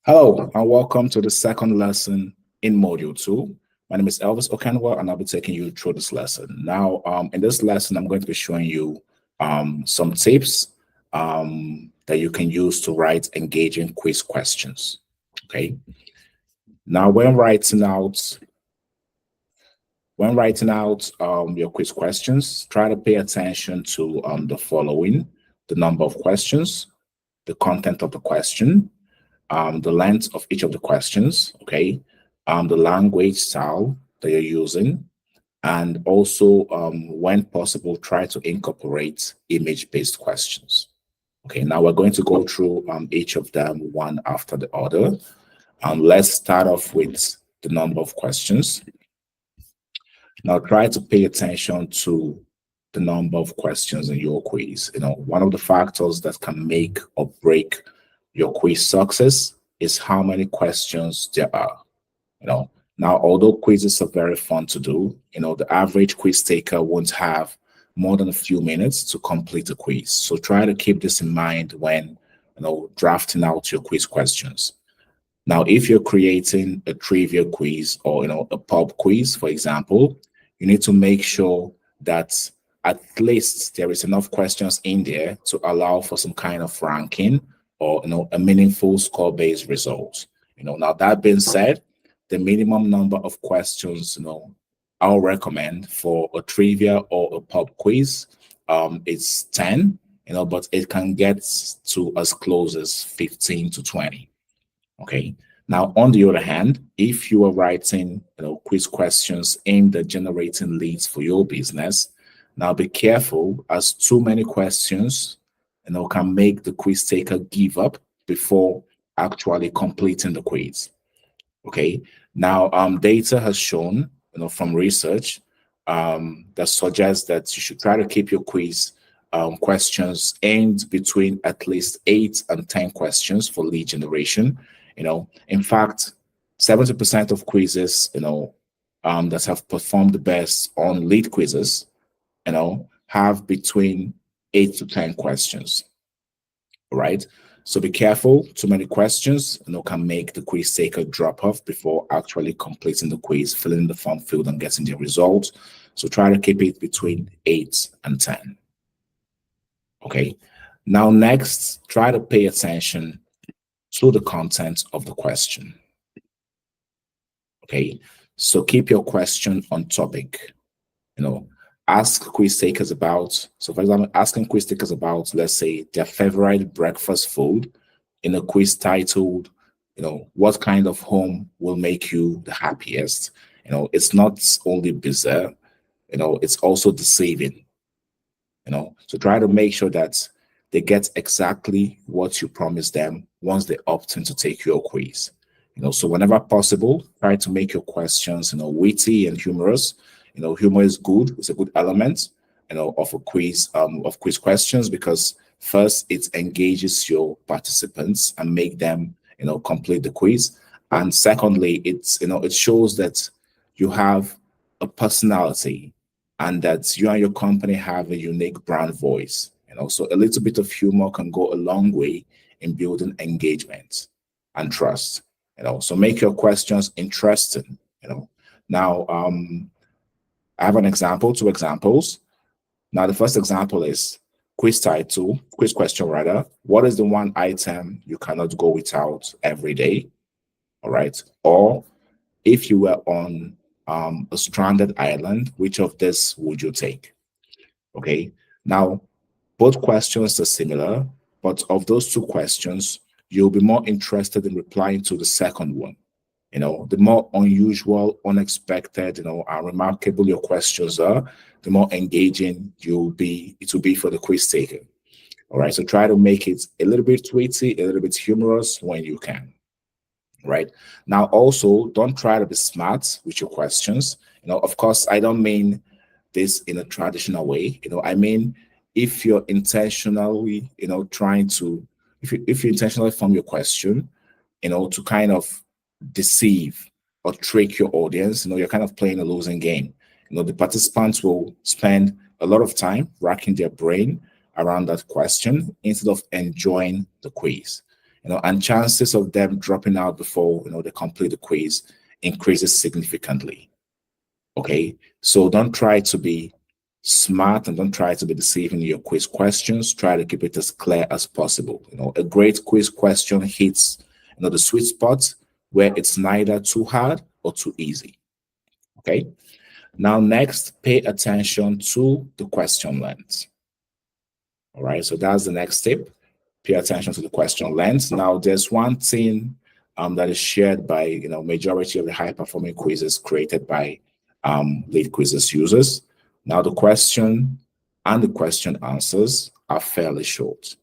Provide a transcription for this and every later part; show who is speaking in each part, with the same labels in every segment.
Speaker 1: Hello, and welcome to the second lesson in Module 2. My name is Elvis Okenwa, and I'll be taking you through this lesson. Now, in this lesson, I'm going to be showing you some tips that you can use to write engaging quiz questions. Okay. Now, when writing out your quiz questions, try to pay attention to the following: the number of questions, the content of the question, the length of each of the questions, okay, the language style that you're using, and also, when possible, try to incorporate image-based questions. Okay, now we're going to go through each of them one after the other. Let's start off with the number of questions. Now try to pay attention to the number of questions in your quiz. One of the factors that can make or break your quiz success is how many questions there are. Now, although quizzes are very fun to do, the average quiz taker won't have more than a few minutes to complete a quiz. So try to keep this in mind when, drafting out your quiz questions. Now, if you're creating a trivia quiz or, a pub quiz, for example, you need to make sure that at least there is enough questions in there to allow for some kind of ranking or, a meaningful score-based result. Now that being said, the minimum number of questions, I'll recommend for a trivia or a pub quiz is 10, but it can get to as close as 15 to 20. Okay. Now, on the other hand, if you are writing, quiz questions aimed at generating leads for your business, now be careful, as too many questions, can make the quiz taker give up before actually completing the quiz. Okay. Now, data has shown, from research, that suggests that you should try to keep your quiz questions aimed between at least 8 and 10 questions for lead generation. In fact, 70% of quizzes, that have performed the best on LeadQuizzes, have between 8 to 10 questions. All right. So be careful. Too many questions, can make the quiz taker drop off before actually completing the quiz, filling in the form field, and getting the result. So try to keep it between 8 and 10. Okay. Now, next, try to pay attention to the content of the question. Okay. So keep your question on topic. Ask quiz takers about, so for example, asking quiz takers about, let's say, their favorite breakfast food in a quiz titled, what kind of home will make you the happiest? It's not only bizarre, it's also deceiving. So try to make sure that they get exactly what you promised them once they opt in to take your quiz. So whenever possible, try to make your questions, witty and humorous. Humor is good. It's a good element, of a quiz, of quiz questions, because first, it engages your participants and make them, complete the quiz. And secondly, it shows that you have a personality and that you and your company have a unique brand voice. So a little bit of humor can go a long way in building engagement and trust. So make your questions interesting. Now, I have an example, 2 examples. Now, the first example is quiz question rather. What is the one item you cannot go without every day? All right. Or if you were on a stranded island, which of this would you take? Okay. Now, both questions are similar, but of those 2 questions, you'll be more interested in replying to the second one. The more unusual, unexpected, and remarkable your questions are, the more engaging it will be for the quiz taker. All right. So try to make it a little bit witty, a little bit humorous when you can. Right. Now, also, don't try to be smart with your questions. Of course, I don't mean this in a traditional way. I mean, if you're intentionally, trying to, if you intentionally form your question, to kind of deceive or trick your audience, you're kind of playing a losing game. The participants will spend a lot of time racking their brain around that question instead of enjoying the quiz. and chances of them dropping out before they complete the quiz increases significantly. Okay, so don't try to be smart and don't try to be deceiving your quiz questions. Try to keep it as clear as possible. A great quiz question hits the sweet spot where it's neither too hard or too easy. Okay, now next, pay attention to the question length. All right, so that's the next step. Pay attention to the question length. Now, there's one thing that is shared by majority of the high-performing quizzes created by LeadQuizzes users. Now, the question and the question answers are fairly short.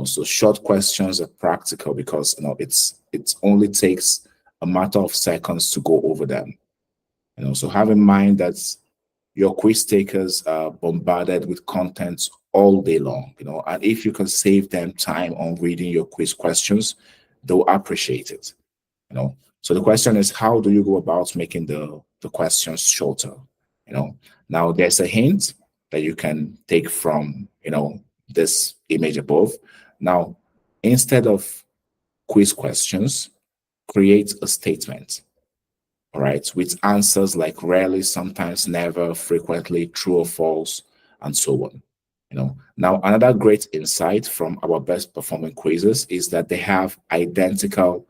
Speaker 1: So short questions are practical because it only takes a matter of seconds to go over them. So have in mind that your quiz takers are bombarded with content all day long, and if you can save them time on reading your quiz questions, they'll appreciate it. So the question is, how do you go about making the questions shorter? Now there's a hint that you can take from this image above. Now, instead of quiz questions, create a statement. All right, with answers like rarely, sometimes, never, frequently, true or false, and so on. Now another great insight from our best performing quizzes is that they have identical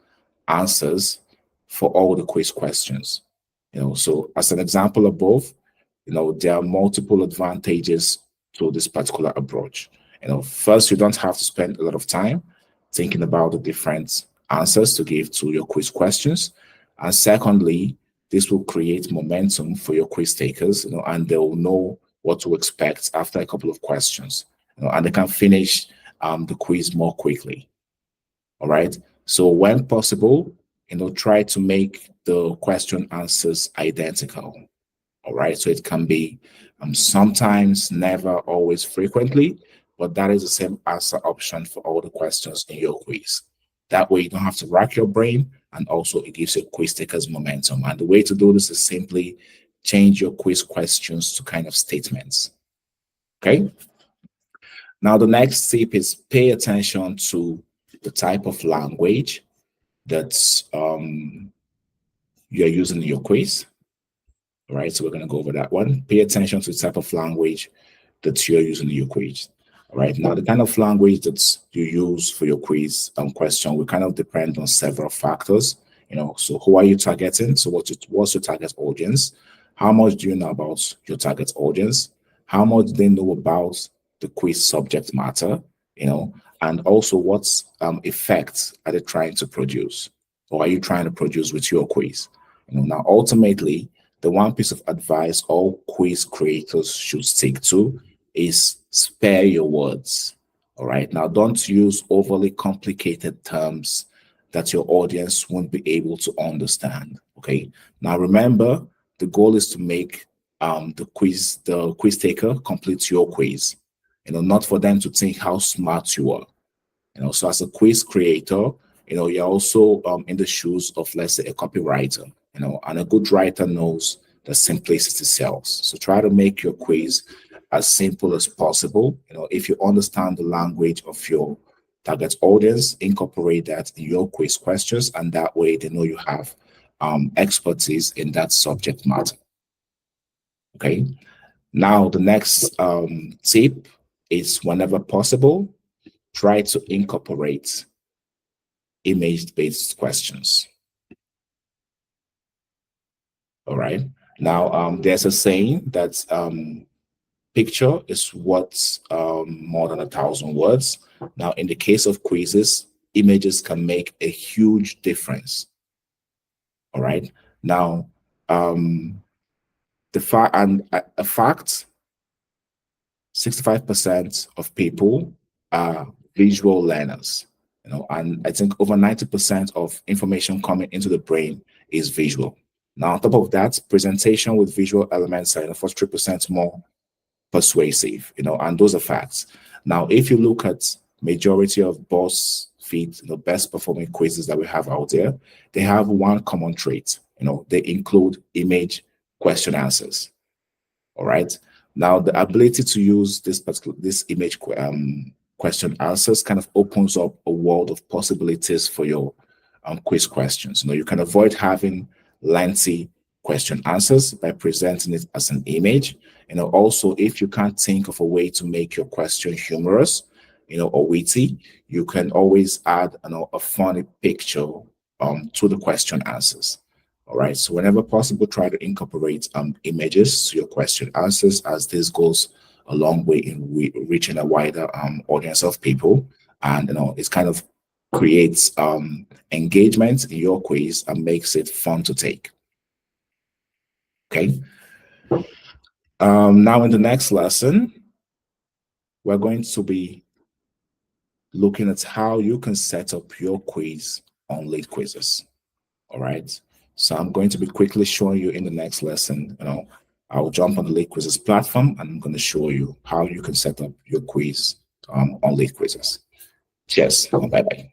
Speaker 1: answers for all the quiz questions. So as an example above, there are multiple advantages to this particular approach. First, you don't have to spend a lot of time thinking about the different answers to give to your quiz questions. And secondly, this will create momentum for your quiz takers, and they'll know what to expect after a couple of questions, and they can finish the quiz more quickly. All right. So when possible, try to make the question answers identical. All right. So it can be sometimes, never, always, frequently, but that is the same answer option for all the questions in your quiz. That way you don't have to rack your brain, and also it gives your quiz takers momentum. And the way to do this is simply change your quiz questions to kind of statements. Okay. Now the next tip is pay attention to the type of language that you're using in your quiz. All right, so we're going to go over that one. Pay attention to the type of language that you're using in your quiz. All right, now the kind of language that you use for your quiz question will kind of depend on several factors. So who are you targeting? So what's your target audience? How much do you know about your target audience? How much do they know about the quiz subject matter? And also what effects are they trying to produce, or are you trying to produce with your quiz? Now ultimately, the one piece of advice all quiz creators should stick to is spare your words. All right. Now, don't use overly complicated terms that your audience won't be able to understand. Okay. Now, remember, the goal is to make the quiz taker complete your quiz. Not for them to think how smart you are. So as a quiz creator, you're also in the shoes of, let's say, a copywriter. And a good writer knows that simplicity sells. So try to make your quiz as simple as possible. If you understand the language of your target audience, incorporate that in your quiz questions, and that way they know you have expertise in that subject matter. Okay. Now the next tip is, whenever possible, try to incorporate image-based questions. All right. Now, there's a saying that picture is worth more than 1,000 words. Now, in the case of quizzes, images can make a huge difference. All right. Now, a fact, 65% of people are visual learners. And I think over 90% of information coming into the brain is visual. Now, on top of that, presentation with visual elements are 43% more persuasive, and those are facts. Now, if you look at majority of BuzzFeed, best performing quizzes that we have out there, they have one common trait. They include image question answers. All right. Now, the ability to use this image question answers kind of opens up a world of possibilities for your quiz questions. You can avoid having lengthy question answers by presenting it as an image. Also, if you can't think of a way to make your question humorous, or witty, you can always add, a funny picture to the question answers. All right. So whenever possible, try to incorporate images to your question answers, as this goes a long way in reaching a wider audience of people, and it kind of creates engagement in your quiz and makes it fun to take. Okay. Now in the next lesson, we're going to be looking at how you can set up your quiz on LeadQuizzes. All right. So I'm going to be quickly showing you in the next lesson. I'll jump on the LeadQuizzes platform and I'm going to show you how you can set up your quiz on LeadQuizzes. Cheers. Bye-bye.